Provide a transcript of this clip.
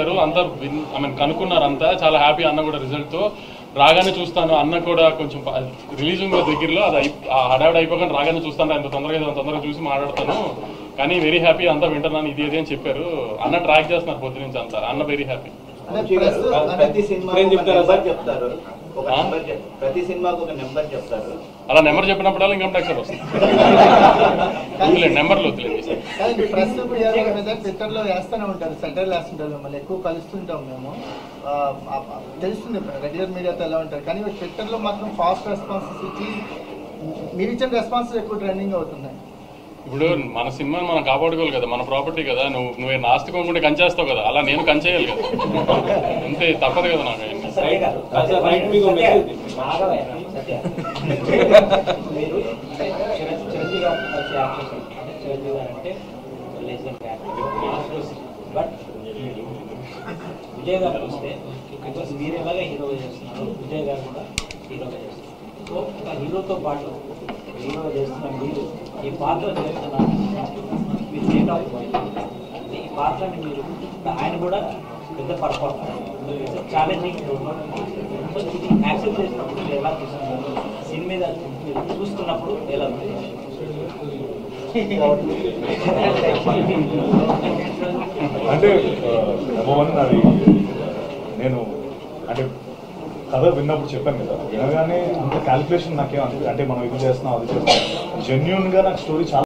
వచ్చారు, అంతా I mean కనుక్కున్నారు, అంతా చాలా హ్యాపీ. అన్న కూడా రిజల్ట్తో రాగానే చూస్తాను, అన్న కూడా కొంచెం రిలీజ్ ఉంది దగ్గరలో, అది హడావిడి అయిపోకుండా రాగానే చూస్తాను, అంత తొందరగా చూసి మాట్లాడతాను, కానీ వెరీ హ్యాపీ, అంతా వింటున్నాను, ఇది అని చెప్పారు. అన్న ట్రాక్ చేస్తున్నారు పొద్దు నుంచి అంతా, అన్న వెరీ హ్యాపీ. ప్రతి సినిమాకు ఒక నెంబర్ చెప్తారు, అలా నెంబర్ చెప్పినప్పుడల్లా ఇన్కమ్ ట్యాక్స్ వస్తుంది. నెంబర్లు వద్దులేదు. ట్విట్టర్లో వేస్తూనే ఉంటారు, సెటైర్లు వేస్తుంటారు, మిమ్మల్ని ఎక్కువ కలుస్తుంటాం మేము, తెలుస్తుంది రెగ్యులర్ మీడియాతో ఎలా ఉంటారు, కానీ ట్విట్టర్లో మాత్రం ఫాస్ట్ రెస్పాన్సెస్ ఇచ్చి మీరు ఇచ్చిన రెస్పాన్సెస్ ఎక్కువ ట్రెండింగ్ అవుతున్నాయి. ఇప్పుడు మన సినిమాని మనం కాపాడుకోవాలి కదా, మన ప్రాపర్టీ కదా, నువ్వు నాస్తికోకుండా కంచేస్తావు కదా, అలా నేను కంచేయాలి కదా, అంతే, తప్పదు కదా నాకు. బట్ విజయ్ గారు వస్తే మీరు ఎలాగా హీరోగా చేస్తున్నారు, విజయ్ గారు కూడా హీరోగా చేస్తున్నారు. సో ఒక హీరోతో పాటు హీరోగా చేస్తున్న మీరు ఈ పాత్ర చేస్తున్నారు, మీరు స్టేట్ ఆఫ్ అంటే ఈ పాత్రని మీరు ఆయన కూడా పెద్ద పర్ఫార్మర్ ఛాలెంజింగ్ ఇది యాక్సెప్ట్ చేసినప్పుడు మీరు ఎలా చూస్తున్నారు, సినిమా మీద మీరు చూస్తున్నప్పుడు ఎలా ఉంది? అంటే నాది నేను అంటే కథ విన్నప్పుడు చెప్పాను కదా, వినగానే అంత క్యాలిక్యులేషన్ నాకేం అనిపించింది, అంటే మనం ఇది చేస్తున్నాం అది చేస్తున్నాం, జెన్యున్గా నాకు స్టోరీ చాలా